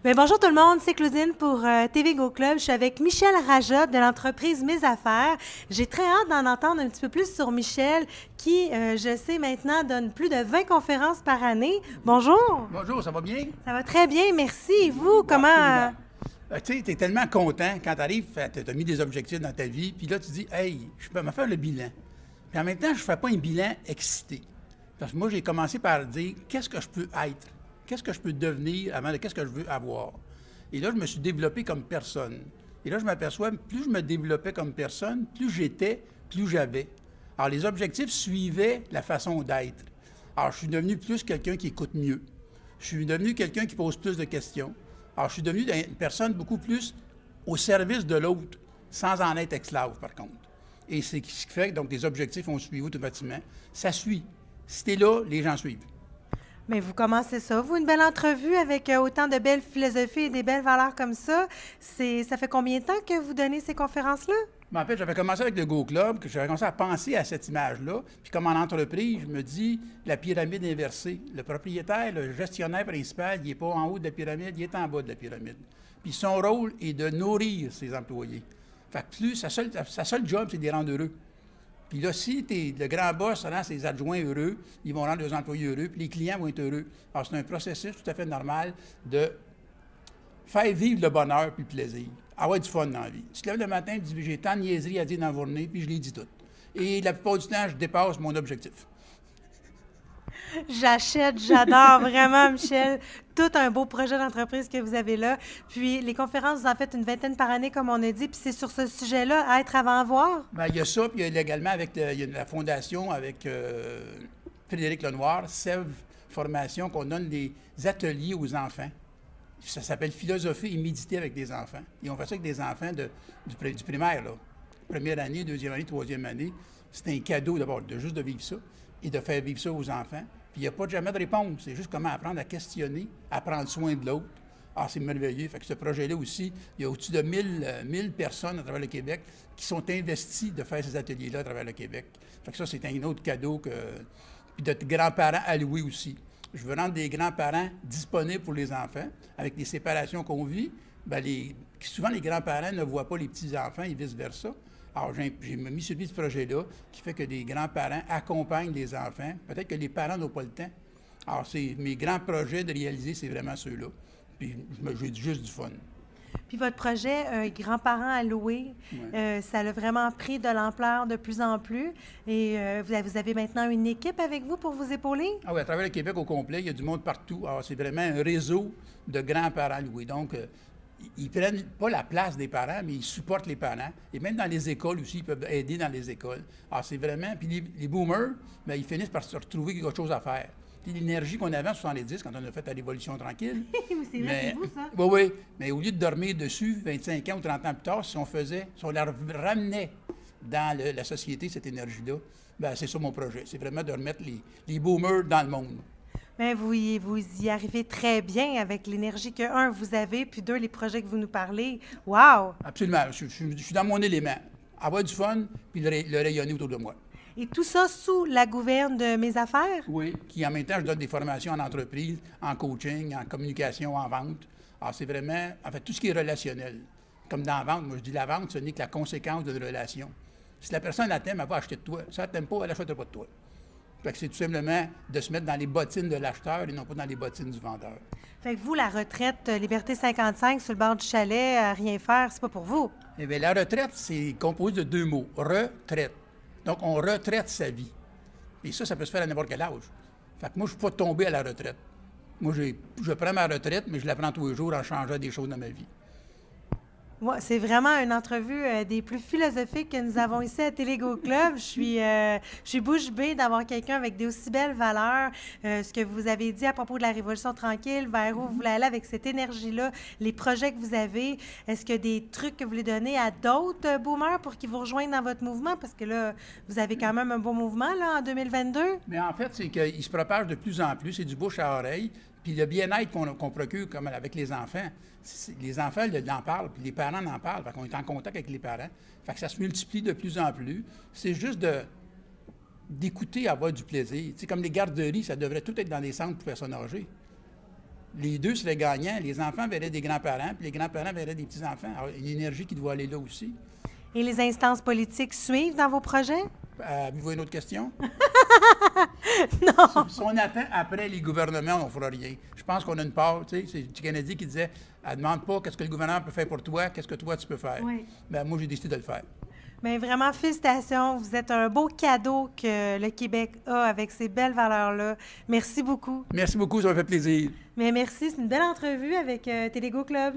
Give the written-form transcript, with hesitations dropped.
Bien, bonjour tout le monde, c'est Claudine pour TV Go Club. Je suis avec Michel Rajot de l'entreprise Mes Affaires. J'ai très hâte d'en entendre un petit peu plus sur Michel qui, je sais maintenant, donne plus de 20 conférences par année. Bonjour! Bonjour, ça va bien? Ça va très bien, merci. Et vous, comment... Absolument. Tu sais, tu es tellement content quand tu arrives, tu as mis des objectifs dans ta vie, puis là, tu dis, hey, je peux me faire le bilan. Puis en même temps, je ne fais pas un bilan excité. Parce que moi, j'ai commencé par dire, qu'est-ce que je peux être? Qu'est-ce que je peux devenir avant de qu'est-ce que je veux avoir? Et là, je me suis développé comme personne. Et là, je m'aperçois, plus je me développais comme personne, plus j'étais, plus j'avais. Alors, les objectifs suivaient la façon d'être. Alors, je suis devenu plus quelqu'un qui écoute mieux. Je suis devenu quelqu'un qui pose plus de questions. Alors, je suis devenu une personne beaucoup plus au service de l'autre, sans en être esclave, par contre. Et c'est ce qui fait que donc, les objectifs ont suivi automatiquement. Ça suit. Si tu es là, les gens suivent. Bien, vous commencez ça. Vous, une belle entrevue avec autant de belles philosophies et des belles valeurs comme ça. Ça fait combien de temps que vous donnez ces conférences-là? Mais en fait, j'avais commencé avec le Go Club, que j'avais commencé à penser à cette image-là. Puis comme en entreprise, je me dis, la pyramide inversée. Le propriétaire, le gestionnaire principal, il n'est pas en haut de la pyramide, il est en bas de la pyramide. Puis son rôle est de nourrir ses employés. Fait que plus, sa seule job, c'est de les rendre heureux. Puis là, si le grand boss rend ses adjoints heureux, ils vont rendre leurs employés heureux, puis les clients vont être heureux. Alors, c'est un processus tout à fait normal de faire vivre le bonheur puis le plaisir. Avoir du fun dans la vie. Tu te lèves le matin, tu dis, j'ai tant de niaiseries à dire dans la journée, puis je les dis toutes. Et la plupart du temps, je dépasse mon objectif. J'achète, j'adore vraiment, Michel. Tout un beau projet d'entreprise que vous avez là. Puis les conférences, vous en faites une vingtaine par année, comme on a dit. Puis c'est sur ce sujet-là, être avant voir. Bien, il y a ça, puis il y a également avec il y a la fondation avec Frédéric Lenoir, Sèvres Formation, qu'on donne des ateliers aux enfants. Ça s'appelle Philosophie et méditer avec des enfants. Et on fait ça avec des enfants du primaire, là. Première année, deuxième année, troisième année. C'est un cadeau d'abord, juste de vivre ça et de faire vivre ça aux enfants. Puis il n'y a pas jamais de réponse. C'est juste comment apprendre à questionner, à prendre soin de l'autre. Ah, c'est merveilleux. Fait que ce projet-là aussi, il y a au-dessus de 1000 personnes à travers le Québec qui sont investies de faire ces ateliers-là à travers le Québec. Fait que ça, c'est un autre cadeau que... Puis de grands-parents alloués aussi. Je veux rendre des grands-parents disponibles pour les enfants. Avec les séparations qu'on vit, bien souvent les grands-parents ne voient pas les petits-enfants et vice-versa. Alors, j'ai mis sur pied ce projet-là qui fait que des grands-parents accompagnent les enfants. Peut-être que les parents n'ont pas le temps. Alors, c'est mes grands projets de réaliser, c'est vraiment ceux-là. Puis, j'ai juste du fun. Puis votre projet, grands-parents alloués, ça a vraiment pris de l'ampleur de plus en plus. Et vous avez maintenant une équipe avec vous pour vous épauler? Ah oui, à travers le Québec au complet, il y a du monde partout. Alors, c'est vraiment un réseau de grands-parents alloués. Donc, ils prennent pas la place des parents, mais ils supportent les parents. Et même dans les écoles aussi, ils peuvent aider dans les écoles. Alors, c'est vraiment... Puis les boomers, bien, ils finissent par se retrouver quelque chose à faire. Puis l'énergie qu'on avait en 70, quand on a fait la Révolution tranquille... C'est vrai, c'est vous, ça? Oui, oui. Mais au lieu de dormir dessus 25 ans ou 30 ans plus tard, si on la ramenait dans la société, cette énergie-là, bien, c'est ça mon projet. C'est vraiment de remettre les boomers dans le monde. Bien, vous y arrivez très bien avec l'énergie que, un, vous avez, puis deux, les projets que vous nous parlez. Wow! Absolument. Je suis dans mon élément. Avoir du fun, puis le rayonner autour de moi. Et tout ça sous la gouverne de Mes Affaires? Oui. Qui, en même temps, je donne des formations en entreprise, en coaching, en communication, en vente. Alors, c'est vraiment, en fait, tout ce qui est relationnel. Comme dans la vente, moi, je dis la vente, ce n'est que la conséquence d'une relation. Si la personne la t'aime, elle va acheter de toi. Si elle ne t'aime pas, elle n'achètera pas de toi. Fait que c'est tout simplement de se mettre dans les bottines de l'acheteur et non pas dans les bottines du vendeur. Fait que vous, la retraite Liberté 55 sur le bord du chalet, à rien faire, c'est pas pour vous? Eh bien, la retraite, c'est composé de deux mots. Retraite. Donc, on retraite sa vie. Et ça peut se faire à n'importe quel âge. Fait que moi, je ne suis pas tombé à la retraite. Moi, je prends ma retraite, mais je la prends tous les jours en changeant des choses dans ma vie. Ouais, c'est vraiment une entrevue des plus philosophiques que nous avons ici à Télégo Club. Je suis bouche bée d'avoir quelqu'un avec des aussi belles valeurs. Ce que vous avez dit à propos de la Révolution tranquille, vers où vous voulez aller avec cette énergie-là, les projets que vous avez. Est-ce qu'il y a des trucs que vous voulez donner à d'autres boomers pour qu'ils vous rejoignent dans votre mouvement? Parce que là, vous avez quand même un bon mouvement là, en 2022. Mais en fait, c'est qu'il se propage de plus en plus. C'est du bouche à oreille. Puis le bien-être qu'on procure comme avec les enfants, les enfants en parlent, puis les parents en parlent. Fait qu'on est en contact avec les parents. Fait que ça se multiplie de plus en plus. C'est juste d'écouter, avoir du plaisir. Tu sais, comme les garderies, ça devrait tout être dans des centres pour personnes âgées. les deux seraient gagnants. Les enfants verraient des grands-parents, puis les grands-parents verraient des petits-enfants. Alors, une énergie qui doit aller là aussi. Et les instances politiques suivent dans vos projets? Avez-vous une autre question? Non. Si on attend après les gouvernements, on ne fera rien. Je pense qu'on a une part, tu sais, c'est Kennedy qui disait, elle ne demande pas qu'est-ce que le gouvernement peut faire pour toi, qu'est-ce que toi tu peux faire. Oui. Ben, moi, j'ai décidé de le faire. Bien, vraiment, félicitations. Vous êtes un beau cadeau que le Québec a avec ces belles valeurs-là. Merci beaucoup. Merci beaucoup, ça m'a fait plaisir. Mais merci, c'est une belle entrevue avec Télégo Club.